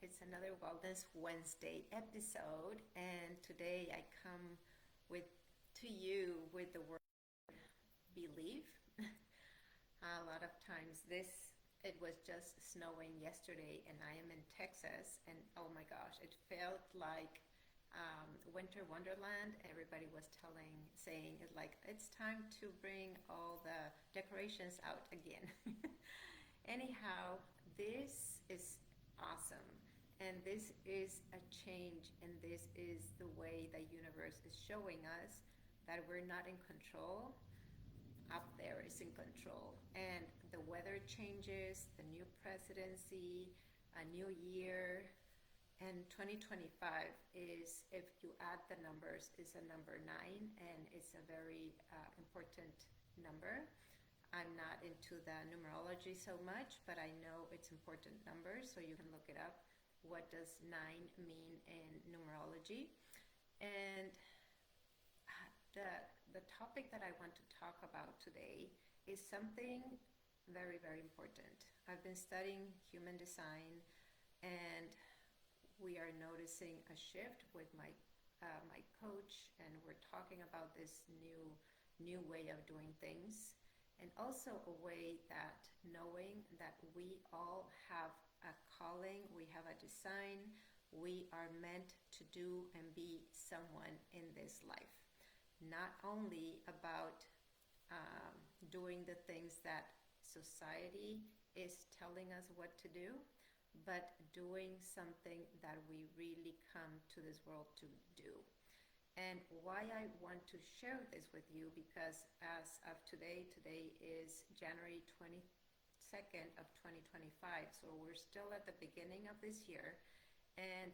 It's another Wellness Wednesday episode, and today I come with to you with the word believe. A lot of times, it was just snowing yesterday, and I am in Texas, and oh my gosh, it felt like winter wonderland. Everybody was saying it like it's time to bring all the decorations out again. Anyhow, this is awesome. And this is a change, and this is the way the universe is showing us that we're not in control. Up there is in control. And the weather changes, the new presidency, a new year, and 2025 is, if you add the numbers, is a number nine, and it's a very important number. I'm not into the numerology so much, but I know it's important numbers, so you can look it up. What does nine mean in numerology? And the the topic that I want to talk about today is something very, very important. I've been studying human design, and we are noticing a shift with my coach, and we're talking about this new way of doing things, and also a way that knowing that we all have a calling, we have a design, we are meant to do and be someone in this life. Not only about um, doing the things that society is telling us what to do, but doing something that we really come to this world to do. And why I want to share this with you, because as of today is January 22nd of 2025, so we're still at the beginning of this year, and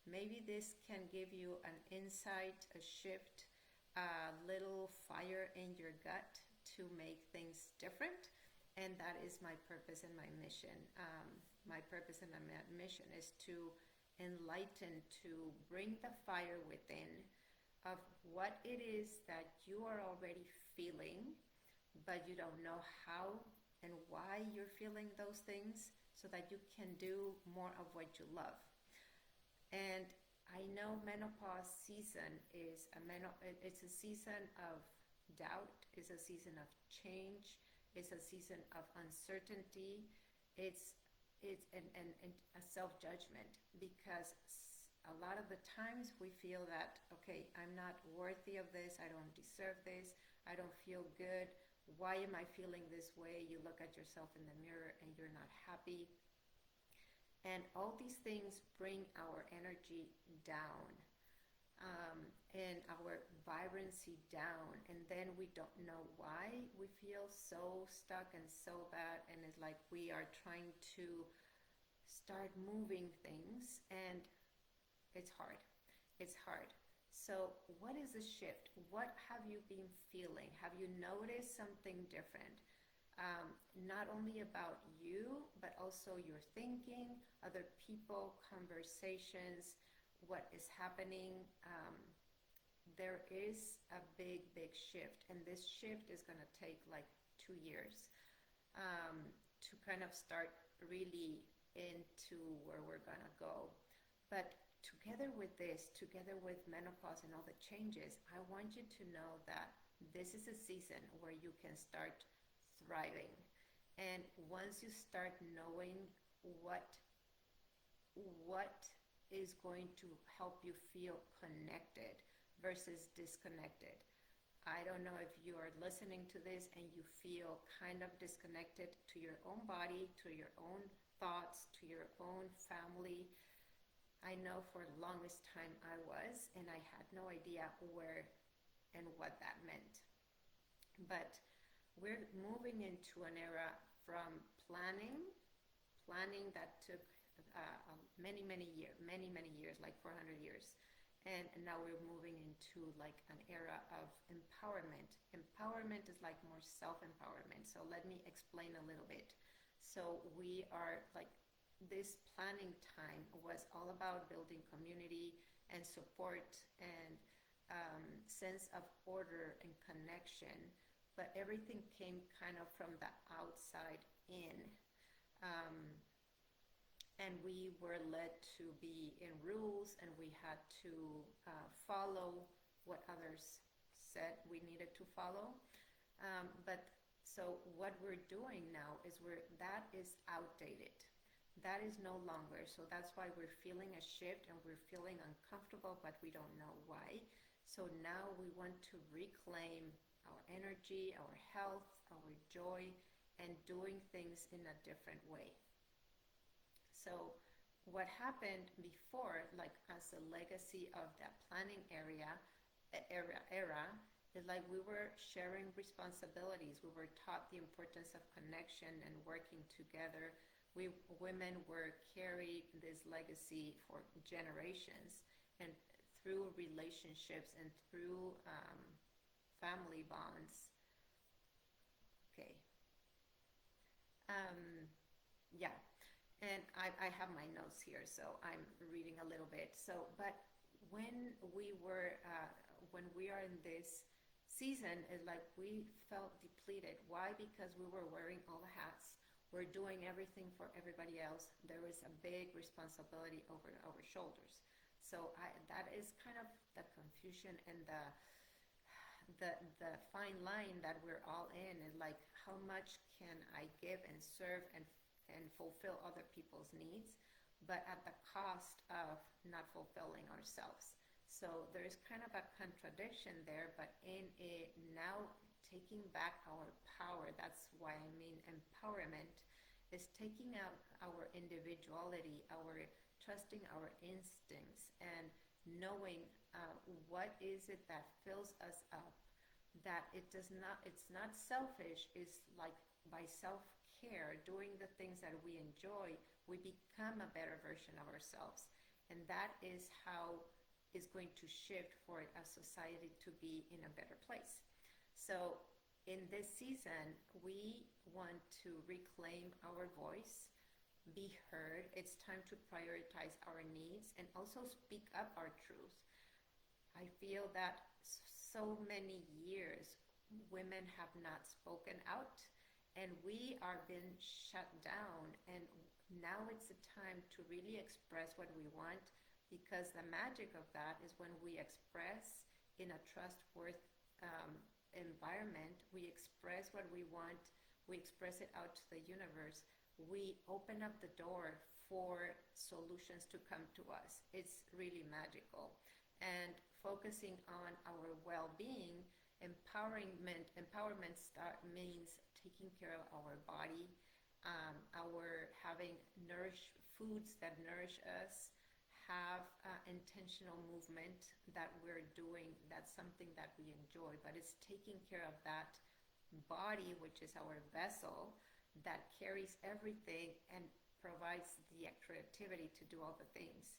maybe this can give you an insight, a shift, a little fire in your gut to make things different. And that is my purpose and my mission. My purpose and my mission is to enlighten, to bring the fire within of what it is that you are already feeling, but you don't know how and why you're feeling those things, so that you can do more of what you love. And I know menopause season it's a season of doubt, it's a season of change, it's a season of uncertainty, it's and a self-judgment, because a lot of the times we feel that, okay, I'm not worthy of this, I don't deserve this, I don't feel good, why am I feeling this way? You look at yourself in the mirror and you're not happy, and all these things bring our energy down, and our vibrancy down, and then we don't know why we feel so stuck and so bad, and it's like we are trying to start moving things, and it's hard. So what is the shift? What have you been feeling? Have you noticed something different? Not only about you, but also your thinking, other people, conversations, what is happening. There is a big shift, and this shift is going to take like 2 years to kind of start really into where we're going to go. But together with this, together with menopause and all the changes, I want you to know that this is a season where you can start thriving. And once you start knowing what is going to help you feel connected versus disconnected. I don't know if you are listening to this and you feel kind of disconnected to your own body, to your own thoughts, to your own family. I know for the longest time I was, and I had no idea where and what that meant. But we're moving into an era from planning that took many years, like 400 years. And now we're moving into like an era of empowerment. Empowerment is like more self-empowerment. So let me explain a little bit. So we are like, this planning time was all about building community and support and sense of order and connection, but everything came kind of from the outside in. Um, and we were led to be in rules, and we had to follow what others said we needed to follow. But so what we're doing now is that is outdated. That is no longer. So that's why we're feeling a shift and we're feeling uncomfortable, but we don't know why. So now we want to reclaim our energy, our health, our joy, and doing things in a different way. So what happened before, like as a legacy of that planning era, is like we were sharing responsibilities. We were taught the importance of connection and working together. We women were carried this legacy for generations, and through relationships and through family bonds. Okay. Yeah. And I have my notes here, so I'm reading a little bit. So, but when when we are in this season, it's like we felt depleted. Why? Because we were wearing all the hats. We're doing everything for everybody else. There was a big responsibility over our shoulders. So that is kind of the confusion and the fine line that we're all in, is like how much can I give and serve and fulfill other people's needs, but at the cost of not fulfilling ourselves. So there's kind of a contradiction there, but in it now, taking back our power, that's why I mean empowerment, is taking out our individuality, our trusting our instincts, and knowing what is it that fills us up, that it's not selfish, is like by self-care, doing the things that we enjoy, we become a better version of ourselves. And that is how is going to shift for a society to be in a better place. So in this season, we want to reclaim our voice, be heard. It's time to prioritize our needs and also speak up our truth. I feel that so many years women have not spoken out, and we are being shut down, and now it's a time to really express what we want, because the magic of that is when we express in a trustworthy environment, we express what we want, we express it out to the universe, we open up the door for solutions to come to us. It's really magical. And focusing on our well-being, empowerment means taking care of our body, our having foods that nourish us, have intentional movement that we're doing. That's something that we enjoy, but it's taking care of that body, which is our vessel that carries everything and provides the creativity to do all the things.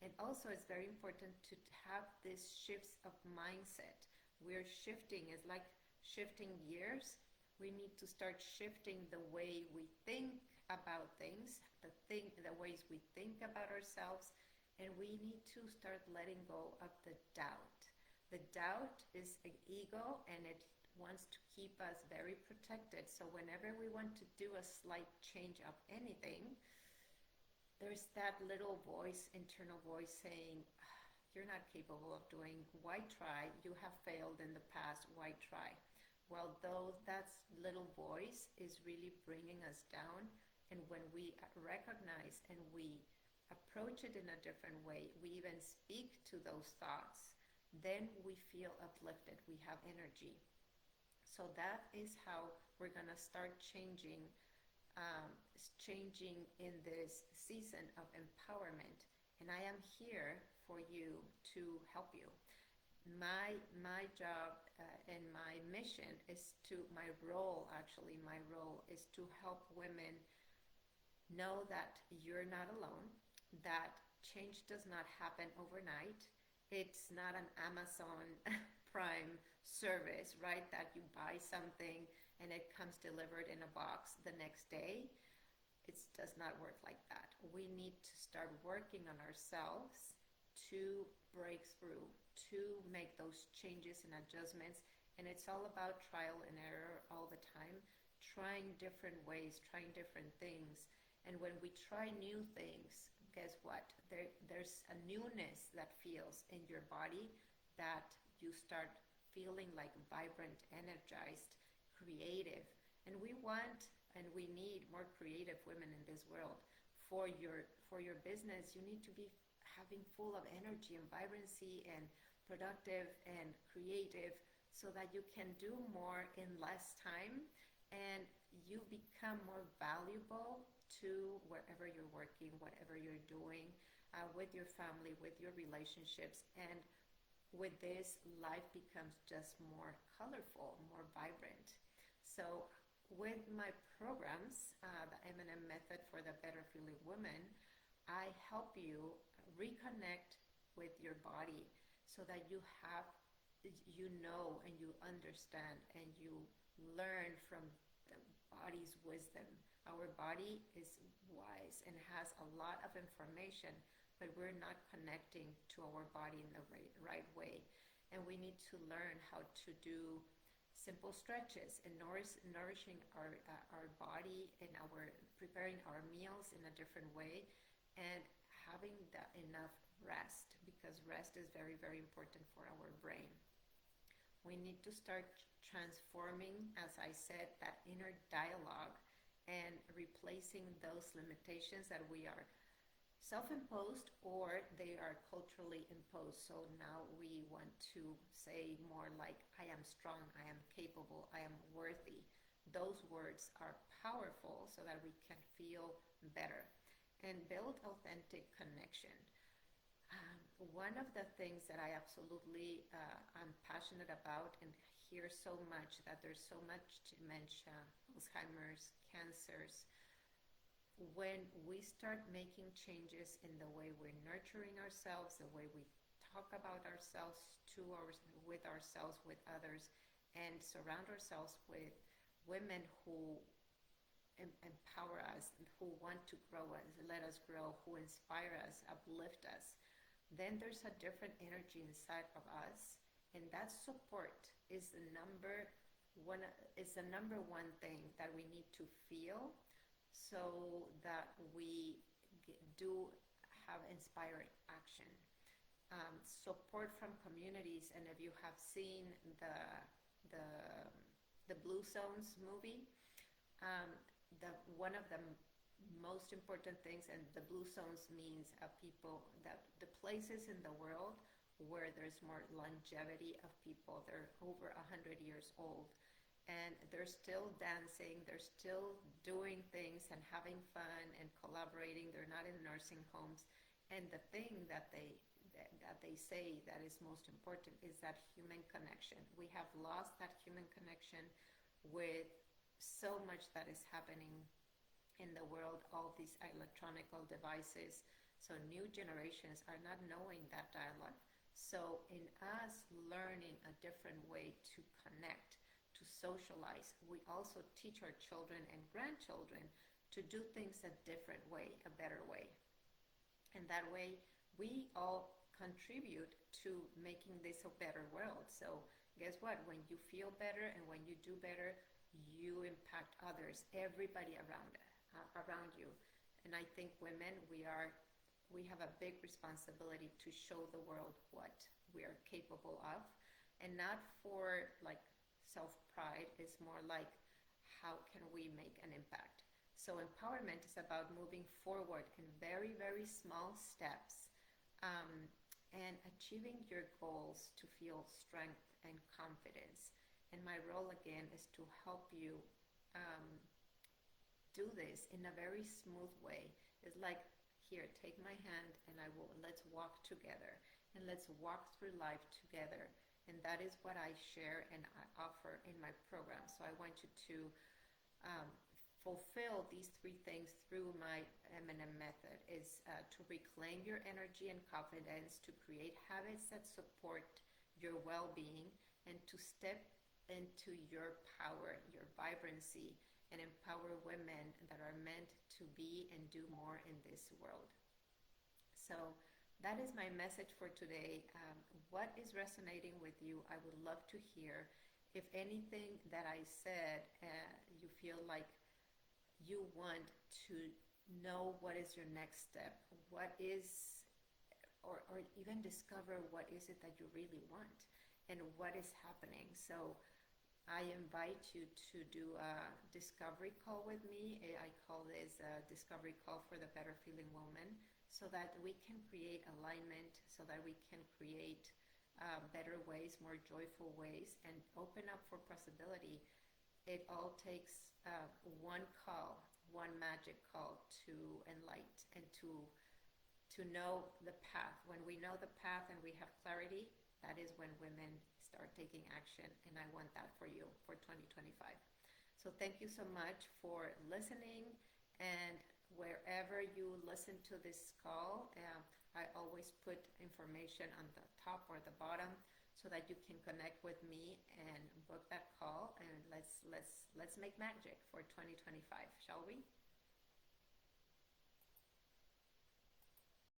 And also it's very important to have these shifts of mindset. We're shifting, it's like shifting gears. We need to start shifting the way we think about things, the ways we think about ourselves, and we need to start letting go of the doubt. The doubt is an ego, and it wants to keep us very protected. So whenever we want to do a slight change of anything, there's that little voice, internal voice saying, you're not capable of doing, why try? You have failed in the past, why try? Well, though that little voice is really bringing us down, and when we recognize and we approach it in a different way, we even speak to those thoughts, then we feel uplifted, we have energy. So that is how we're going to start changing in this season of empowerment. And I am here for you to help you. My job and my mission is my role is to help women know that you're not alone, that change does not happen overnight. It's not an Amazon Prime service, right? That you buy something and it comes delivered in a box the next day. It does not work like that. We need to start working on ourselves to break through, to make those changes and adjustments. And it's all about trial and error all the time, trying different ways, trying different things. And when we try new things, guess what? There's a newness that feels in your body that you start feeling like vibrant, energized, creative. And we want and we need more creative women in this world. For your business, you need to be having full of energy and vibrancy and productive and creative so that you can do more in less time and you become more valuable to wherever you're working, whatever you're doing, with your family, with your relationships. And with this, life becomes just more colorful, more vibrant. So with my programs, the M&M Method for the Better Feeling Woman, I help you reconnect with your body so that you know and you understand and you learn from the body's wisdom. Our body is wise and has a lot of information, but we're not connecting to our body in the right way. And we need to learn how to do simple stretches and nourishing our body and preparing our meals in a different way and having enough rest, because rest is very, very important for our brain. We need to start transforming, as I said, that inner dialogue and replacing those limitations that we are self-imposed or they are culturally imposed. So now we want to say more like, I am strong, I am capable, I am worthy. Those words are powerful so that we can feel better and build authentic connection. One of the things that I absolutely I'm passionate about and hear so much, that there's so much dementia, Alzheimer's, cancers. When we start making changes in the way we're nurturing ourselves, the way we talk about ourselves with ourselves, with others, and surround ourselves with women who empower us, who want to grow us, let us grow, who inspire us, uplift us, then there's a different energy inside of us, and that support is the number one thing that we need to feel so that we do have inspired action. Support from communities, and if you have seen the Blue Zones movie, one of the most important things, and the blue zones means people, that the places in the world where there's more longevity of people. They're over 100 years old and they're still dancing, they're still doing things and having fun and collaborating. They're not in nursing homes. And the thing that they say that is most important is that human connection. We have lost that human connection with so much that is happening in the world, all these electronic devices. So new generations are not knowing that dialogue. So in us learning a different way to connect, to socialize, we also teach our children and grandchildren to do things a different way, a better way. And that way we all contribute to making this a better world. So guess what? When you feel better and when you do better, you impact others, everybody around you. And I think women, we have a big responsibility to show the world what we are capable of, and not for like self-pride. It's more like, how can we make an impact? So empowerment is about moving forward in very, very small steps, and achieving your goals to feel strength and confidence. And my role again is to help you do this in a very smooth way. It's like, here, take my hand and let's walk together and let's walk through life together. And that is what I share and I offer in my program. So I want you to fulfill these three things through my M&M method, is to reclaim your energy and confidence, to create habits that support your well-being, and to step into your power, your vibrancy, and empower women that are meant to be and do more in this world. So that is my message for today. What is resonating with you? I would love to hear. If anything that I said, you feel like you want to know what is your next step, what is, or even discover what is it that you really want and what is happening. So I invite you to do a discovery call with me. I call this a discovery call for the better feeling woman, so that we can create alignment, so that we can create better ways, more joyful ways, and open up for possibility. It all takes one call, one magic call to enlighten and to know the path. When we know the path and we have clarity, that is when women start taking action. And I want that for you for 2025. So thank you so much for listening. And wherever you listen to this call, I always put information on the top or the bottom so that you can connect with me and book that call. And let's make magic for 2025, shall we?